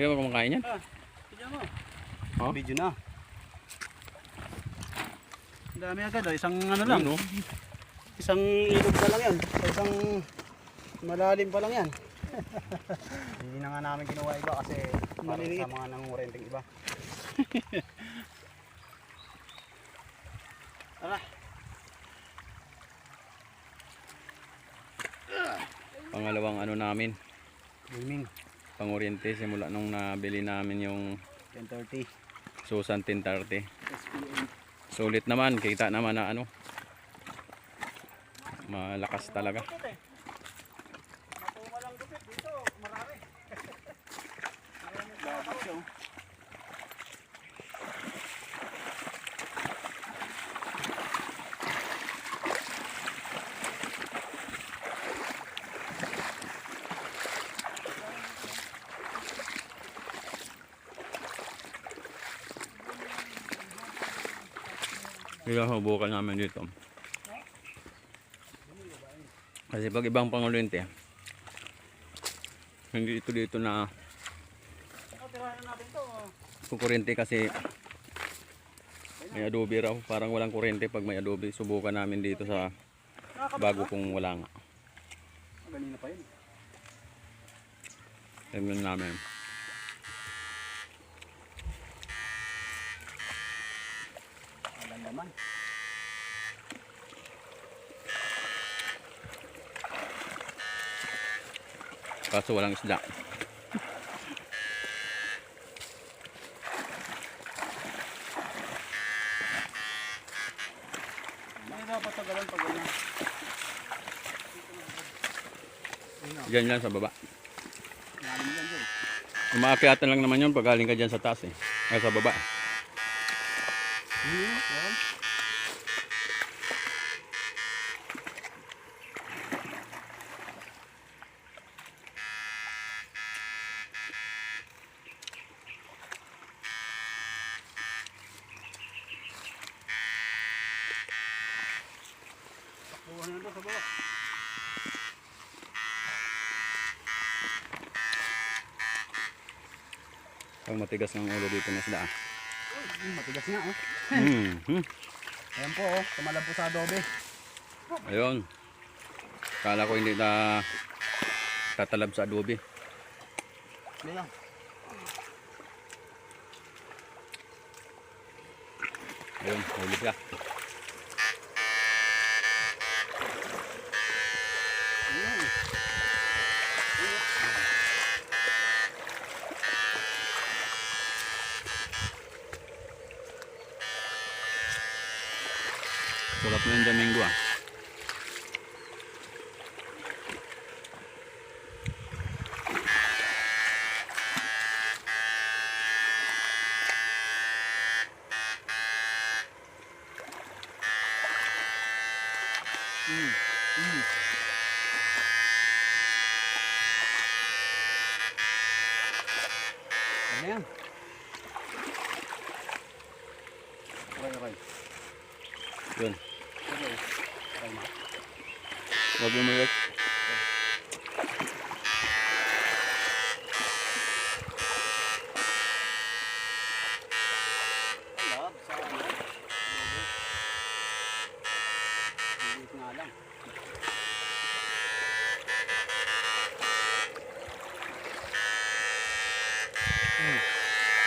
Hindi ka ba kumakain yan? Video mo. Oh? Video na. Ang dami agad oh. Isang ano lang. No? Isang ilog pa lang yan. Isang malalim pa lang yan. Hindi na nga namin kinuha iba kasi para sa mga nangungurenteng iba. Tara. Pangalawang ano namin, Gaming. pang-oriente simula nung nabili namin yung 10:30. Susan 1030. SPM. Sulit naman, kita naman na ano, malakas talaga. Walang gupit dito, marami. Dapat siya. Kaya hubukan namin dito. Kasi pag ibang pang-oriente, hindi ito dito na kukurente kasi may adobe raw. Parang walang kurente pag may adobe. Subukan namin dito sa bago kung wala nga. Ganina pa yun. Tingnan namin. Alam naman. Kaso walang isda. May dapat tagalan pag ganyan. Diyan lang sa baba. Lalim yan dyan. Umaakyatan lang naman yun pag galing ka dyan sa taas eh. Ay, sa baba. Yan. Buwan na doon sa baba. Pag matigas ng ulo dito na sila. Matigas nga oh. Ayan po oh, tumalab po sa adobe. Ayun. Kala ko hindi na tatalab sa adobe. Hindi lang. Ayun, huli siya. Sarap na yung Domingo ah. Ano yan? Okay. Yun. Okay. Okay na. Huwag yung maliit. Alab, sa ano? Bilis nga lang.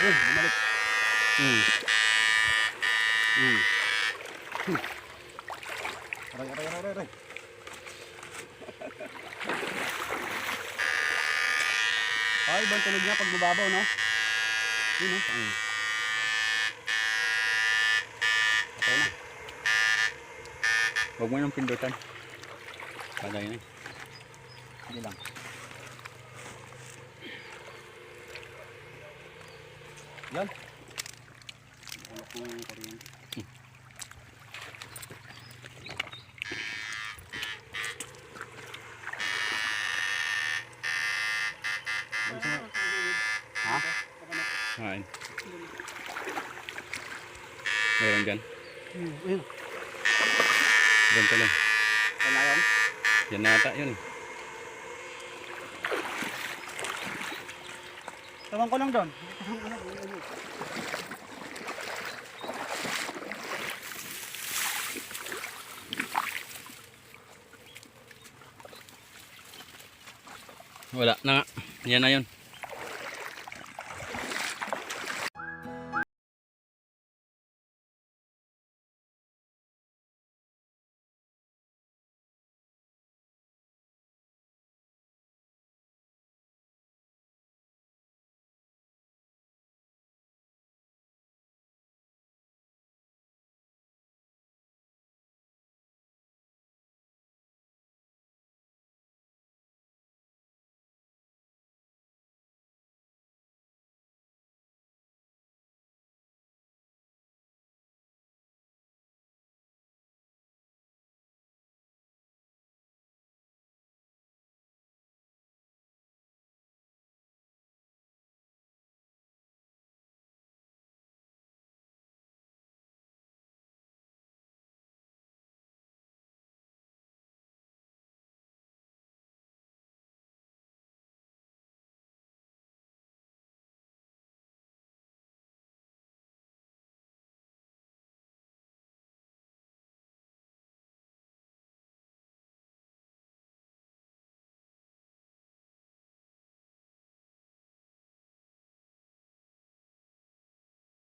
Bumalik. Aray. Ay, ibang tunog niya pag mababaw, no? Yun, no? Okay na. Huwag mo nang pindutan. Kalay na. Hindi lang. Yan. Ulok mo yung kuryente. Ha? Kain. Meron dyan. Ayun. Diyan pala. Wala yan? Yan na ata yun. Tawang ko lang doon. Wala na nga. Yan na yun.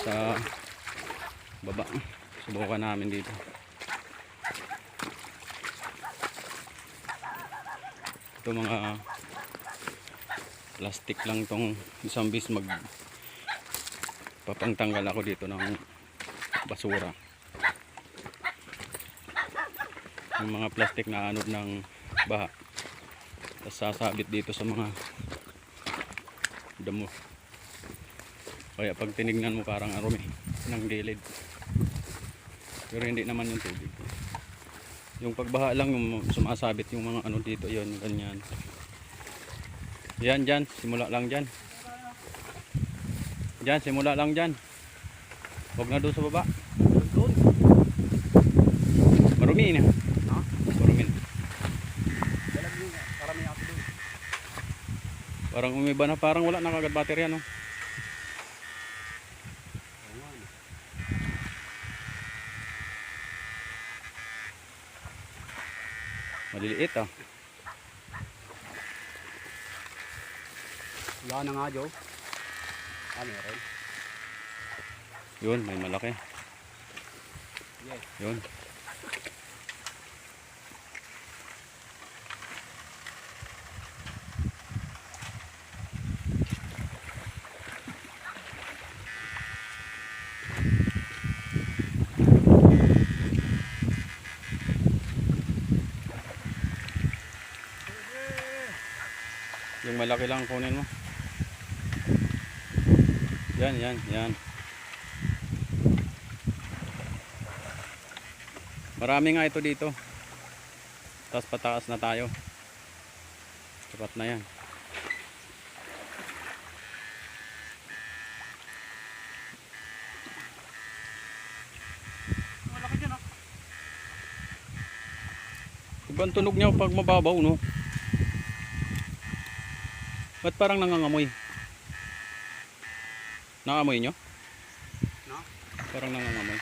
Sa baba. Subukan namin dito. Ito mga plastic lang tong isang bis papangtanggal ako dito ng basura. Yung mga plastic na anod ng baha. Tapos sasabit dito sa mga damo. Kaya pag tinignan mo parang arumi ng gilid. Pero hindi naman yung tubig. Yung pagbaha lang yung sumasabit yung mga ano dito, yon ganyan. Yan dyan, simula lang dyan. Dyan, simula lang dyan. Huwag na doon sa baba. Doon. Marumi na. Ha? Marumi na. Dalag yung karami ako doon. Parang umiba na, parang wala na kagad baterya, no? Maliliit, ah. Wala na nga, Joe. Meron. Yun, may malaki. Yes. Yun. Yung malaki lang kunin mo. Yan, yan, yan. Marami nga ito dito. Tapos pataas na tayo. Sapat na yan. Malaki dyan, ah. Iba ang tunog niya pag mababaw, no? Ba't parang nangangamoy? Nangamoy nyo? No? Parang nangangamoy.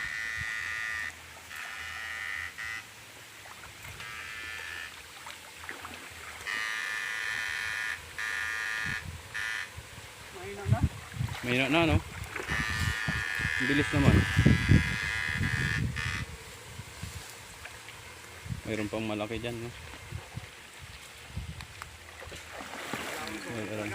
Mahina na. Mahina na, no? Ang bilis naman. Mayroon pang malaki dyan, no? Mayroon.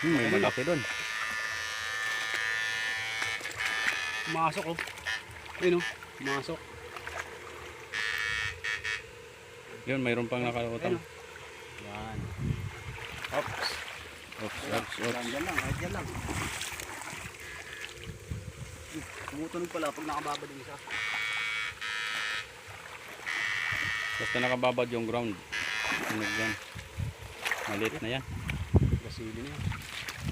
May malaki doon. Masok, oh. Ayun, oh. Masok. Yun, mayroon pang nakalutang. Ayun, oh. Yan. Oops. Oops, oops, oops. Dyan lang, kahit dyan lang. Tumutunog pala pag nakababa din isa. Basta nakababad yung ground. Tunog yan. Maliit na yan. Gasili na yan.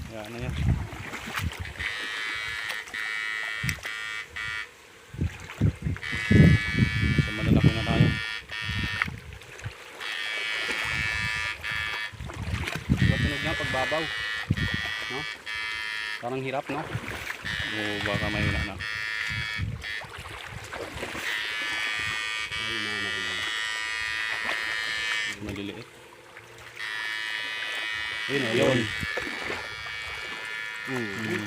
Kaya na yan. So malalaki na tayo. Diba tunog niya pagbabaw? No? Parang hirap, no? O baka mahina na. Ay, na rin yan. Maliliit. Yun, oh, Yun. yun.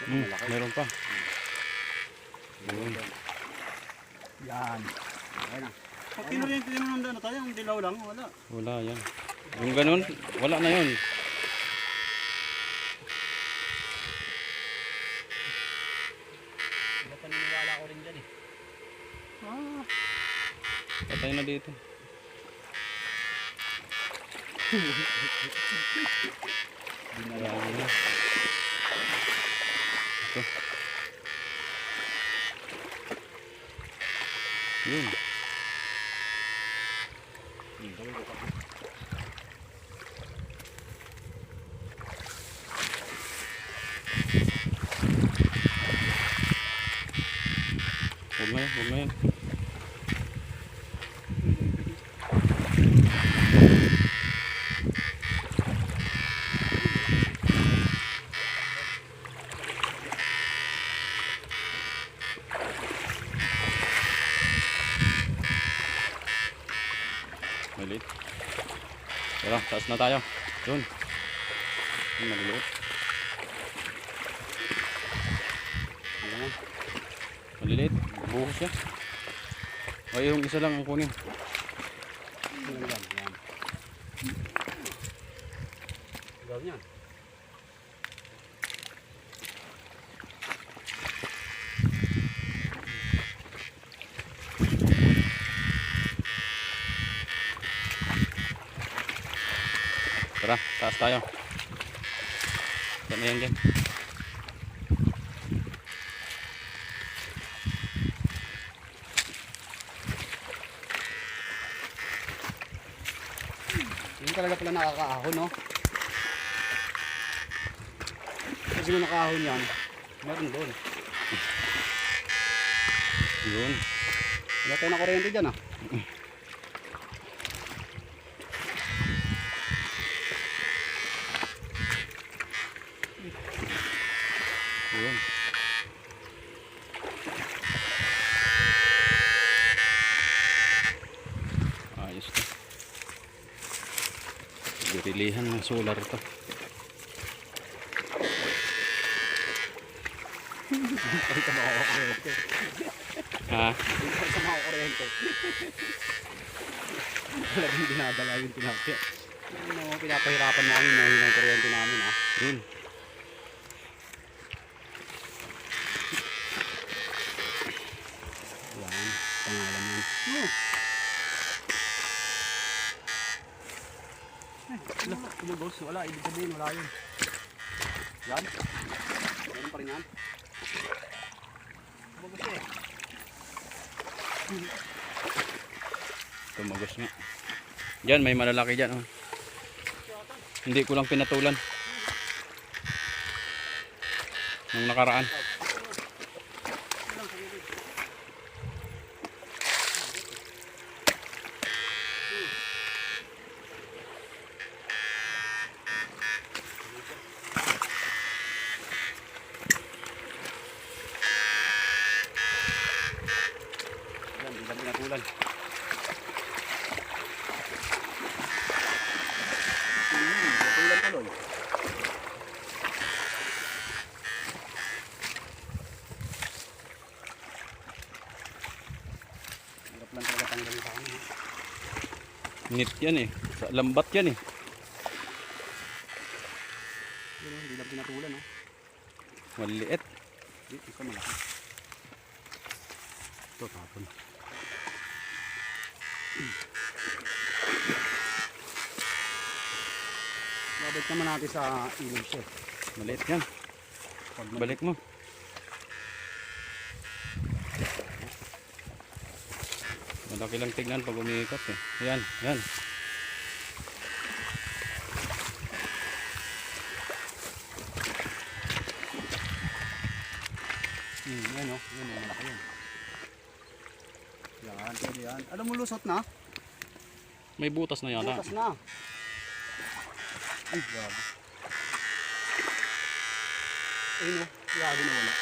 Malaki. Meron pa. Yun. Yan. Okay na. Pag kinuryente din ng dano tayo, ang dilaw lang, wala. Wala yan. Yung ganun, wala na yun. Wala paniniwala ko rin dyan eh. Patay na dito. Dinala na. Ito. Yun. Gawin ko pa. Huwag na yan, huwag na yan. Maliit. Tara, taas na tayo. Yun. Yun, maliliit. Ayan. Maliliit. Buhos siya. Ay, yung isa lang ang kunin. Ayan. Ayan. Gawin yan. Tara, taas tayo. Yan yan din. Hindi talaga pala nakakaahon, no? Kasi kung nakaahon yan, meron doon. Yun. Wala tayo na kuryente dyan, ah. Yun. Ayos to. Birilihan ng solar to. Hindi ka makakuryente. Ha? Hindi ka makakuryente. Talagang dinadala yung tinapya. Ano, pinapahirapan mo kami na ng kuryente namin, ah. Yun. Yan, pangalan yan. Oh. Wala, tumugos. Wala, ibig sabihin, wala yun. Yan. Meron pa rin yan. Tumugos eh. Tumagos nga. Diyan, may malalaki dyan. Oh. Hindi ko lang pinatulan. Nung nakaraan. Yan, hindi lang pinatulan. Pinatulan tuloy. Hirap lang talaga tanggalin sa kanya. Nit yan eh. Sa lambat yan eh. Yun, hindi lang pinatulan, oh. Maliit. Dito ka malaki. Ito, tapon. Babalik naman natin sa ilog siya. Maliit yan. Balik mo. Laki lang tignan pag umiikot eh. Yan, yan. Yan o. Yan o. Malaki yun. Yan. Pwede yan. Alam mo lusot na? May butas na yata. Butas na. Ay, grabe. Ayun o. Grabe na wala.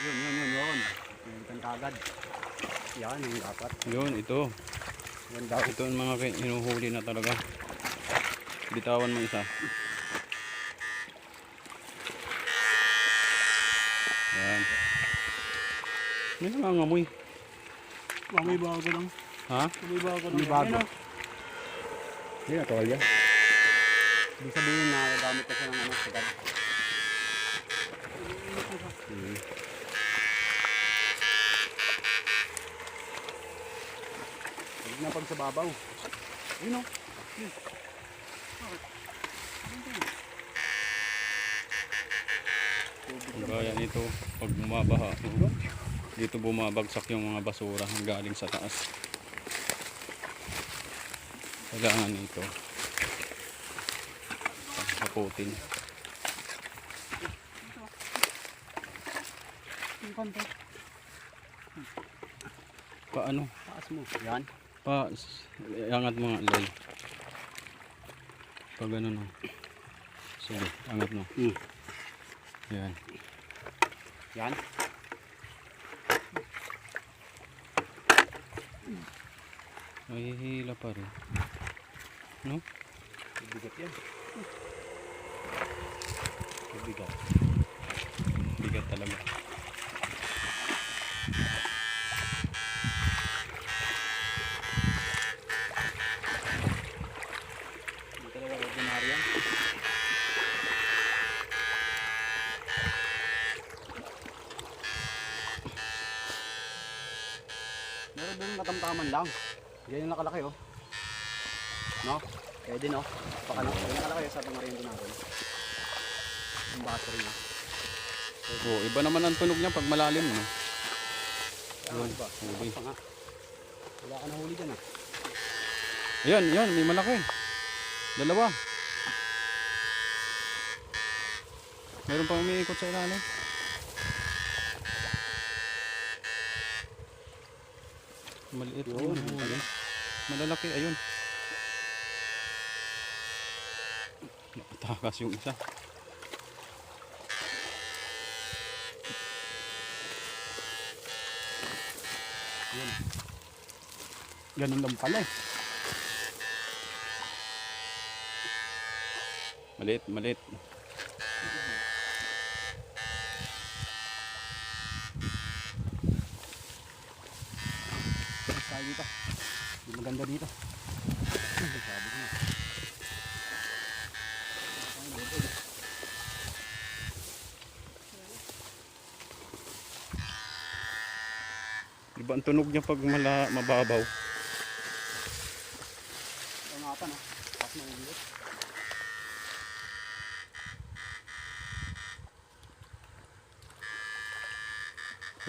Yun. Pilitan kagad. Yan yung dapat. Yun, ito. Yan daw. Ito ang mga hinuhuli na talaga. Bitawan mo isa. Yan. May nangangamoy. Mamay bago lang. Ha? Mamay bago lang. May bago. Hindi na tawal yan. Ibig sabihin na gamit ka siya ng ano, sagad. Huwag na pag sa babaw. Ayun o. Gaya nito, pag bumabaha, dito bumabagsak yung mga basura galing sa taas. Kailangan nito haputin. Paano? Taas mo. Yan. Angat mo nga, Loy. Pag ano no. Sige, angat mo. Yan. Yan. May hila pa rin. No? Bigat yan. Bigat. Bigat talaga. Hindi talaga ordinary yan. Meron din matamtaman lang. Yan yung nakalaki oh. No? Pwede no? Baka no? Yan nakalaki sa pamarindo natin. Yung battery na. Oh, iba naman ang tunog niya pag malalim, no? Yun. Iba. Huli. Pa nga. Wala ka na huli dyan ah. Yan, may malaki. Dalawa. Meron pang umiikot sa ilalim. Maliit. Yun. Malalaki, ayun. Nakatakas yung isa. Yun. Ganun lang pala eh. Maliit. Tayo dito. Yung maganda dito. Sabi ko na. Iba ang tunog niya pag mababaw. Ingatan ah. Pas na ulit.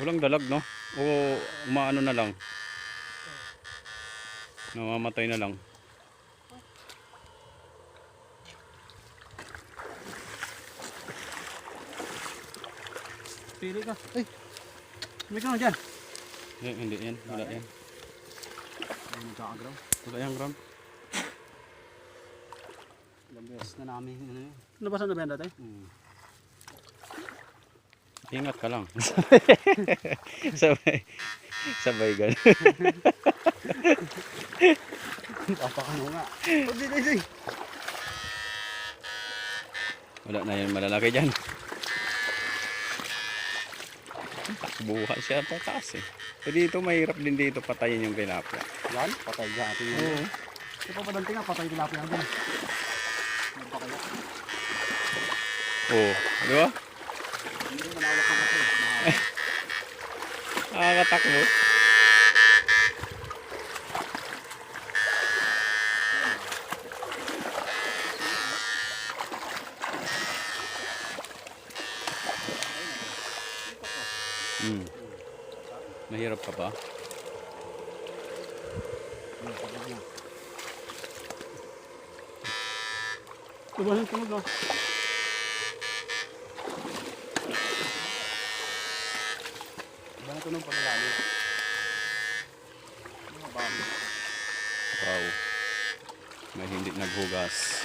Walang dalag, no? O umaano na lang. Namamatay na lang. Pili ka. Ay. May ka na dyan. Hindi yan. Wala yan. Ay, nagkakagraw. Wala yan, ground. Ilang beses na namin ano yun. Nabasan na ba yan dati? Ingat ka lang. sabay gan. Papakano nga. Ay. Wala na yan malalaki dyan. Buhay siya pataas eh. So dito mahirap din dito patayin yung tilapia. Yan, patay dyan atin yun. Oo. Ito pa dating nga, patay tilapia nga dyan. Nagpakaya. Oo. Di ba? Hindi rin malawak ang kasi. Nakakatakbo. Mahirap ka pa. Ano, pagod na. Tumahin tunog na. Iba na tunog pag lalim. Ano ba? Wow. May hindi naghugas.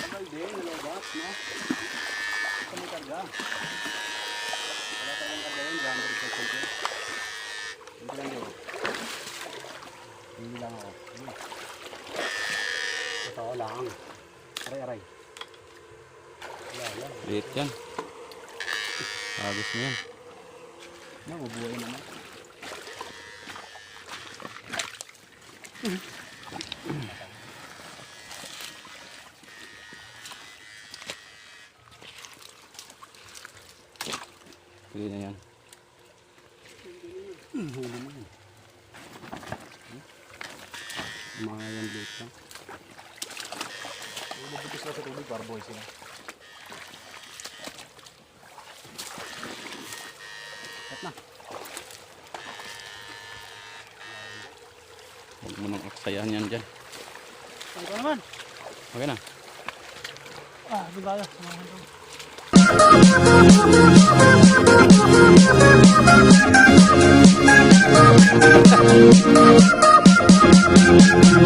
Tagal din, nalobas, no? Ito may karga. Wala tayong karga yun, gamit rin sa sentro. Ito lang yun. Hindi lang ako. Totoo lang. Aray-aray. Wala. Liit yan. Agos mo yan. Mabubuhay naman. Pwede na yan. Huli mo yun. Mga yan late lang. Bubutis na sa tubig para buhay sila. Cut na. Huwag mo nang aksayahan yan dyan. Saan ko naman? Okay na. Doon tayo.